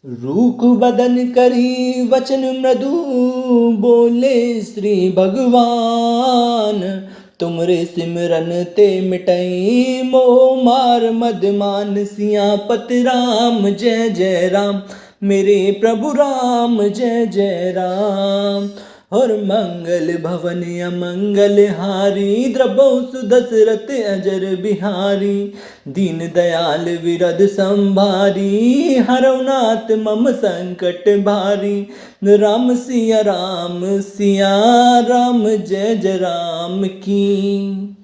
रूख बदन करी वचन मृदु, बोले श्री भगवान। तुमरे सिमरन ते मिटई मोह मार मद मान। सियापति राम जय जय राम, मेरे प्रभु राम जय जय राम। और मंगल भवन अमंगल हारी, द्रबौ सुदशरथ अजर बिहारी। दीन दयाल विरद संभारी, हरौनाथ मम संकट भारी। राम सिया राम जय जय राम की।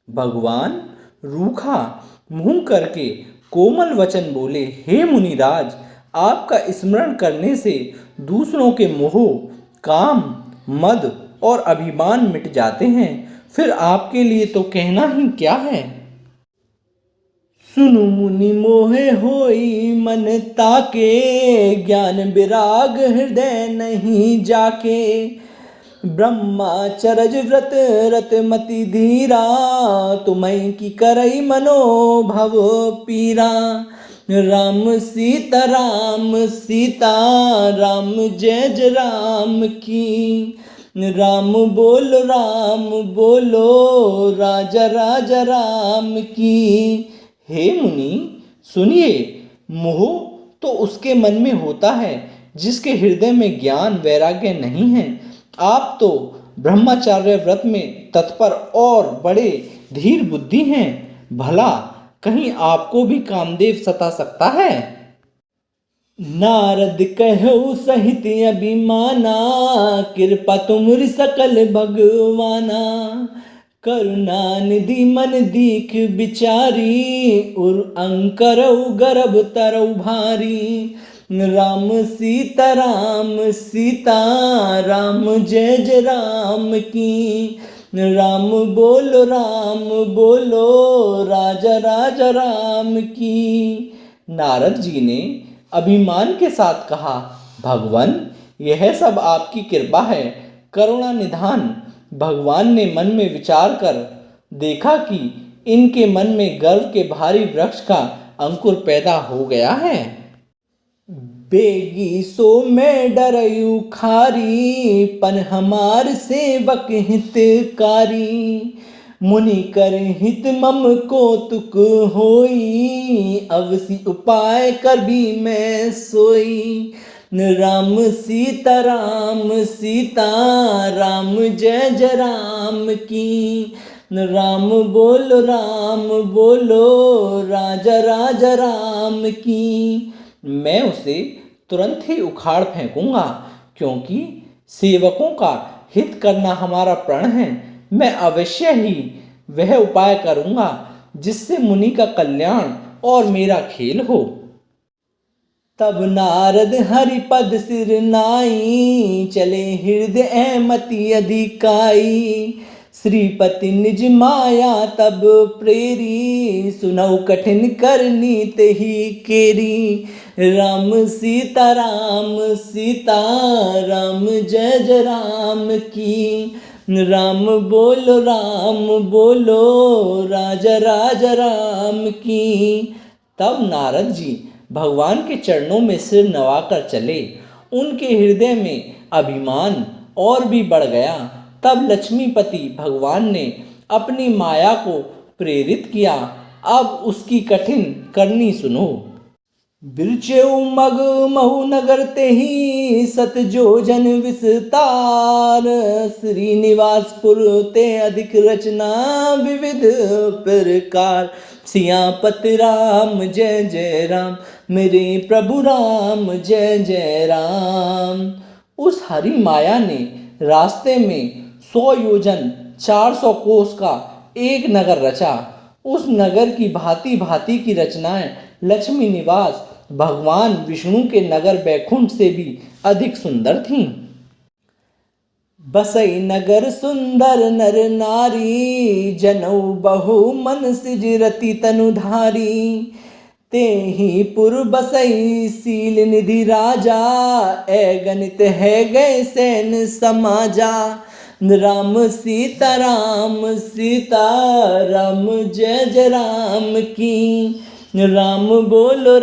भगवान रूखा मुंह करके कोमल वचन बोले, हे मुनिराज, आपका स्मरण करने से दूसरों के मोह, काम, मद और अभिमान मिट जाते हैं। फिर आपके लिए तो कहना ही क्या है। सुनु मुनि मोहे होई मन ताके, ज्ञान विराग हृदय नहीं जाके। ब्रह्मचरज व्रत रतमति धीरा, तुम्हें की करई मनोभव पीरा। राम सीता राम जय जय राम की। राम बोलो राजा राजा राम की। हे मुनि सुनिए, मोह तो उसके मन में होता है जिसके हृदय में ज्ञान वैराग्य नहीं है। आप तो ब्रह्मचर्य व्रत में तत्पर और बड़े धीर बुद्धि हैं। भला कहीं आपको भी कामदेव सता सकता है। नारद कहु सहित अभिमाना, कृपा तुमरी सकल भगवाना। करुणा निधि मन दीख बिचारी, उर अंकरऊ गर्भ तरऊ भारी। राम सीता राम जय जय राम की। राम बोलो राजा राजा राम की। नारद जी ने अभिमान के साथ कहा, भगवान यह सब आपकी कृपा है, करुणा निधान। भगवान ने मन में विचार कर देखा कि इनके मन में गर्व के भारी वृक्ष का अंकुर पैदा हो गया है। बेगी सो मैं डरयू खारी, पन हमार सेवक हितकारी। मुनि कर हित मम कौतुक होई, अवसि उपाय कर भी मैं सोई। राम सीता राम जय जय राम की। राम बोलो राजा राजा राम की। मैं उसे तुरंत ही उखाड़ फेंकूंगा, क्योंकि सेवकों का हित करना हमारा प्रण है। मैं अवश्य ही वह उपाय करूंगा जिससे मुनि का कल्याण और मेरा खेल हो। तब नारद हरिपद सिर नाई, चले हृदय मति अधिकाई। श्रीपति निज माया तब प्रेरी, सुनौ कठिन करनी तेहि केरी। राम सीता राम जय जय राम की। राम बोलो राजा राजा राम की। तब नारद जी भगवान के चरणों में सिर नवाकर चले। उनके हृदय में अभिमान और भी बढ़ गया। तब लक्ष्मीपति भगवान ने अपनी माया को प्रेरित किया। अब उसकी कठिन करनी सुनो। बिरचेऊ मग महु नगर ते ही, सत जोजन विस्तार। श्रीनिवासपुर ते अधिक रचना, विविध प्रकार। सियापति राम जय जय राम, मेरे प्रभु राम जय जय राम। उस हरि माया ने रास्ते में 100 योजन 400 कोस का एक नगर रचा। उस नगर की भांति भांति की रचनाएं लक्ष्मी निवास भगवान विष्णु के नगर बैकुंठ से भी अधिक सुंदर थीं। बसई नगर सुंदर नर नारी, जनऊ बहु मन सिजरति तनुधारी। ते ही पुर बसई शील निधि राजा, ए गणित है गए सैन समाजा। राम सीता राम जय जय राम की। राम बोलो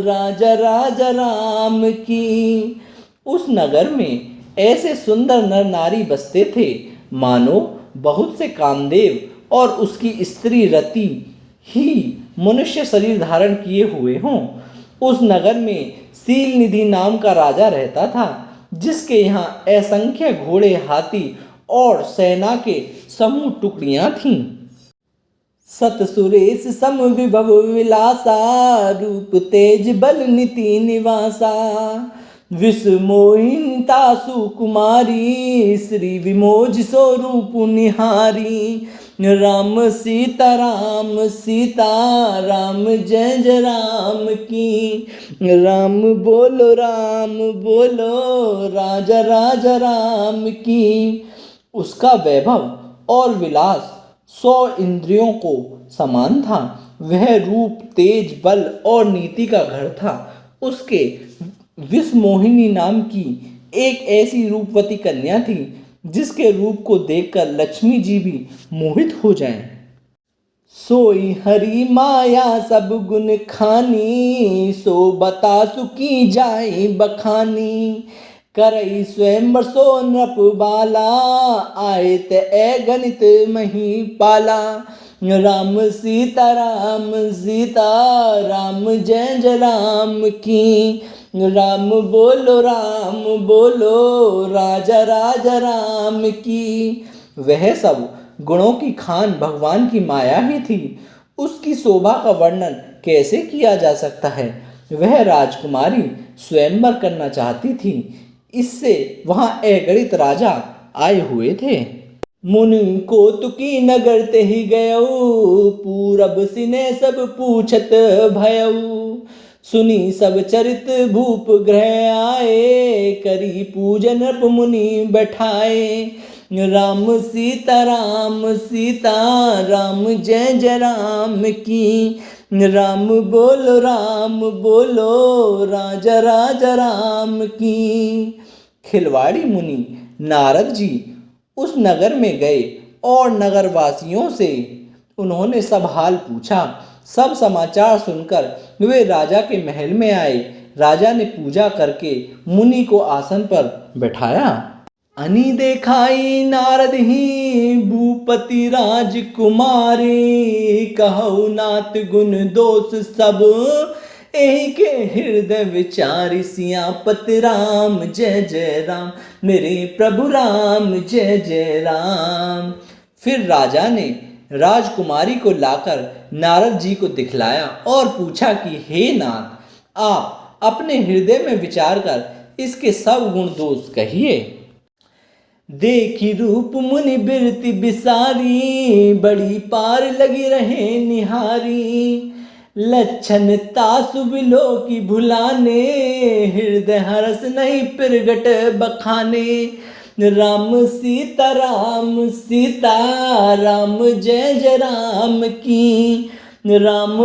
राजा राजा राम की। उस नगर में ऐसे सुंदर नर नारी बसते थे मानो बहुत से कामदेव और उसकी स्त्री रति ही मनुष्य शरीर धारण किए हुए हों। उस नगर में सील निधि नाम का राजा रहता था जिसके यहाँ असंख्य घोड़े हाथी और सेना के समूह टुकड़ियां थीं। सत सुरेश सम विभव विलासा रूप तेज बल नीति निवासा। विस्मोहिता सुकुमारी श्री विमोज स्वरूप निहारी। सीता राम जय जय राम की। राम बोलो राजा राजा राम की। उसका वैभव और विलास 100 इंद्रियों को समान था। वह रूप तेज बल और नीति का घर था। उसके विस्मोहिनी नाम की एक ऐसी रूपवती कन्या थी जिसके रूप को देखकर लक्ष्मी जी भी मोहित हो जाएं। सोई हरि माया सब गुण खानी सो बता सुखी जाए बखानी। करई स्वयं सो नृप बाला आए ते गणित मही पाला। सीता राम जय जय राम की। राम बोलो राजा राजा राम की। वह सब गुणों की खान भगवान की माया ही थी। उसकी शोभा का वर्णन कैसे किया जा सकता है। वह राजकुमारी स्वयंवर करना चाहती थी। इससे वहां अगणित राजा आए हुए थे। मुनि को तुकी नगर ते ही गयऊ पूरब सिने सब पूछत भयऊ। सुनी सब चरित भूप ग्रह आए करी पूजन मुनि बैठाए। सीता राम जय जय राम की। राम बोलो राजा राजा राम की। खिलवाड़ी मुनि नारद जी उस नगर में गए और नगरवासियों से उन्होंने सब हाल पूछा। सब समाचार सुनकर वे राजा के महल में आए। राजा ने पूजा करके मुनि को आसन पर बैठाया। अनि देखाई नारद ही भूपति राजकुमारी। कहु नाथ गुण दोष सब एहि के हृदय विचारी। सियापति राम जय जय राम मेरे प्रभु राम जय जय राम। फिर राजा ने राजकुमारी को लाकर नारद जी को दिखलाया और पूछा कि हे नाथ आप अपने हृदय में विचार कर इसके सब गुण दोष कहिए। देखी रूप मुनि बिरति बिसारी बड़ी पार लगी रहे निहारी। लक्षण तासु बिलो की भुलाने हृदय हरस नहीं प्रगट बखाने। सीता राम जय जय राम की। राम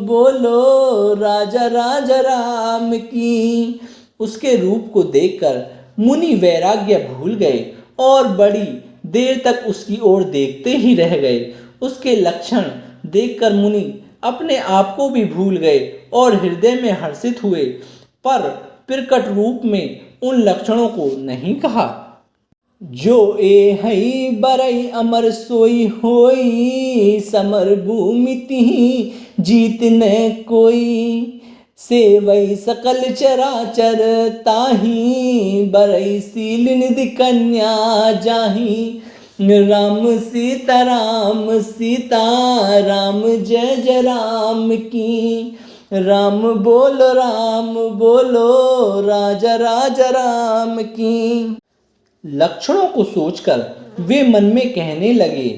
बोलो राजा राजा राम की। उसके रूप को देखकर मुनि वैराग्य भूल गए और बड़ी देर तक उसकी ओर देखते ही रह गए। उसके लक्षण देखकर मुनि अपने आप को भी भूल गए और हृदय में हर्षित हुए, पर प्रकट रूप में उन लक्षणों को नहीं कहा। जो ए हई बरई अमर सोई होई समर भूमि तिहि जीत न कोई। सेवई सकल चराचर ताही बरई सील निधि कन्या जाही। सीता राम जय जय राम की। राम बोलो राजा राजा राम की। लक्षणों को सोचकर वे मन में कहने लगे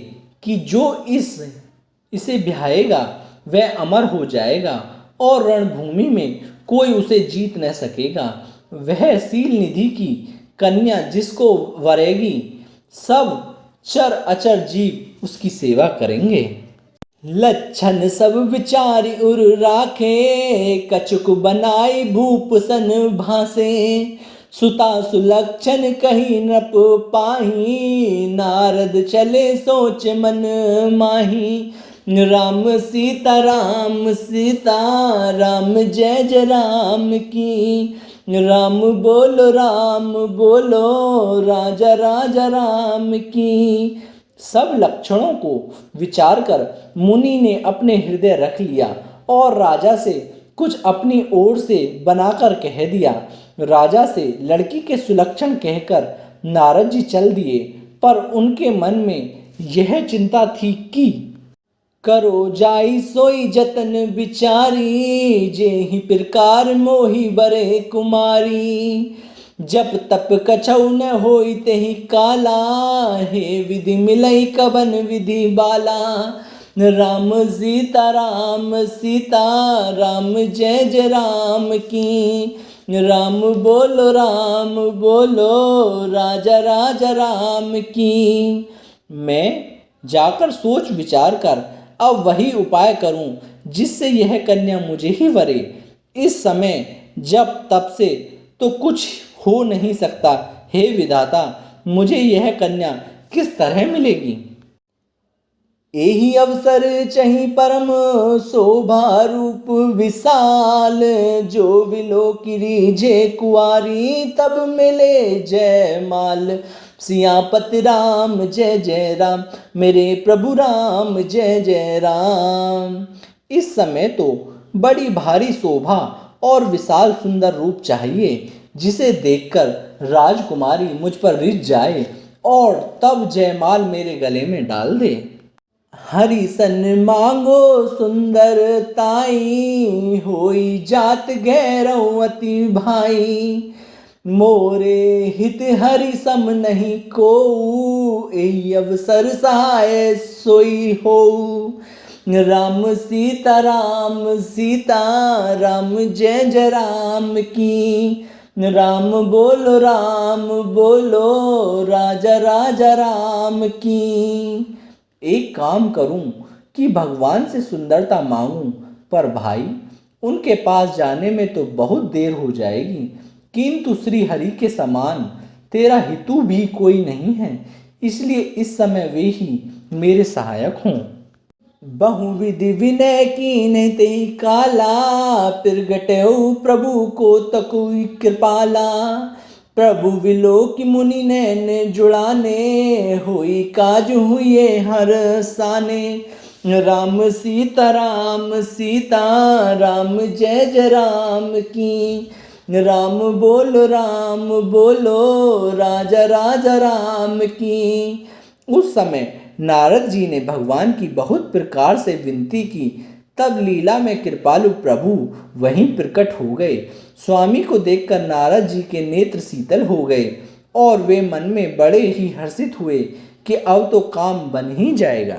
कि जो इसे ब्याहेगा वह अमर हो जाएगा और रणभूमि में कोई उसे जीत न सकेगा। वह सील निधि की कन्या जिसको वरेगी सब चर अचर जीव उसकी सेवा करेंगे। लक्षण सब विचारी उर राखे कछुक बनाई भूप सन भासे। सुता सुलक्षण कही नृप पाही नारद चले सोच मन माही। राम सीता राम जय जय राम की। राम बोलो राजा राजा राम की। सब लक्षणों को विचार कर मुनि ने अपने हृदय रख लिया और राजा से कुछ अपनी ओर से बनाकर कह दिया। राजा से लड़की के सुलक्षण कहकर नारद जी चल दिए, पर उनके मन में यह चिंता थी कि करो जाई सोई जतन बिचारी, जेहि प्रकार मोहि बरे कुमारी। जब तप कछौ न होई तेहि काला, हे विधि मिलई कवन विधि बाला। राम सीता राम जय जय राम की। राम बोलो राजा राजा राम की। मैं जाकर सोच विचार कर अब वही उपाय करूं जिससे यह कन्या मुझे ही वरे। इस समय जब तब से तो कुछ हो नहीं सकता। हे विधाता, मुझे यह कन्या किस तरह मिलेगी? एहि अवसर चहि परम शोभा रूप विशाल, जो विलोकिरी जे कुआरी तब मिले जय माल। सियापति राम जय जय राम, मेरे प्रभु राम जय जय राम। इस समय तो बड़ी भारी शोभा और विशाल सुंदर रूप चाहिए, जिसे देखकर राजकुमारी मुझ पर रिझ जाए और तब जयमाल मेरे गले में डाल दे। हरि सन मांगो सुंदर ताई, होई जात गैरव अति भाई। मोरे हित हरि सम नहीं को, एहि अवसर सहाय सोई हो। राम सीता राम जय जय राम की। राम बोलो राजा राजा राम की। एक काम करूं कि भगवान से सुंदरता मांगूं, पर भाई उनके पास जाने में तो बहुत देर हो जाएगी, किंतु श्री हरि के समान तेरा हितू भी कोई नहीं है, इसलिए इस समय वे ही मेरे सहायक हों। बहुविधि विनय कीन्ह तेहि काला, प्रगटऊ प्रभु को तकुई कृपाला। प्रभु विलोकि मुनि नैन जुड़ाने, होई काज हुए हर साने। राम सीता राम जय जय राम की। राम बोलो राजा राजा राम की। उस समय नारद जी ने भगवान की बहुत प्रकार से विनती की, तब लीला में कृपालु प्रभु वहीं प्रकट हो गए। स्वामी को देखकर नारद जी के नेत्र शीतल हो गए और वे मन में बड़े ही हर्षित हुए कि अब तो काम बन ही जाएगा।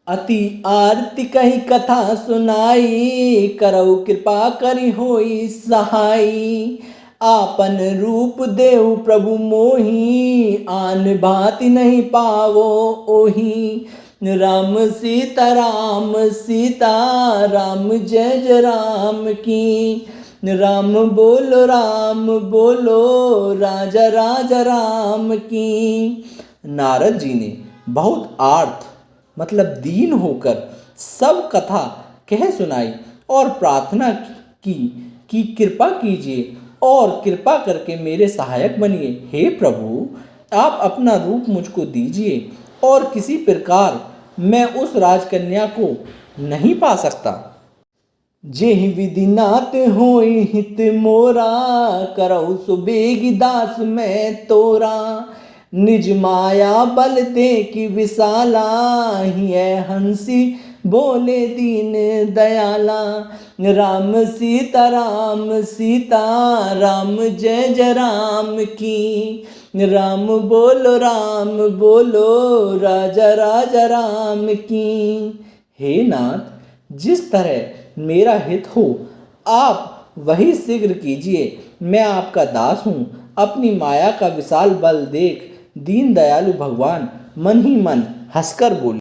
अति आरती कही कथा सुनाई, करौ कृपा करी होई सहाई। आपन रूप देव प्रभु मोही, आन भांति नहीं पावो ओही। राम सीता राम जय जय राम की। राम बोलो राजा राजा राम की। नारद जी ने बहुत आर्त मतलब दीन होकर सब कथा कह सुनाई और प्रार्थना की कि कृपा कीजिए और कृपा करके मेरे सहायक बनिए। हे प्रभु, आप अपना रूप मुझको दीजिए और किसी प्रकार मैं उस राजकन्या को नहीं पा सकता। जेहि विधि नाथ होई हित मोरा, करौ सुबेगी दास मैं तोरा। निज माया बल ते की विशाला, हिय हंसी बोले दीन दयाला। राम सीता राम जय जय राम की। राम बोलो राजा राजा राम की। हे नाथ, जिस तरह मेरा हित हो आप वही शीघ्र कीजिए। मैं आपका दास हूँ। अपनी माया का विशाल बल देख दीन दयालु भगवान मन ही मन हंसकर बोले।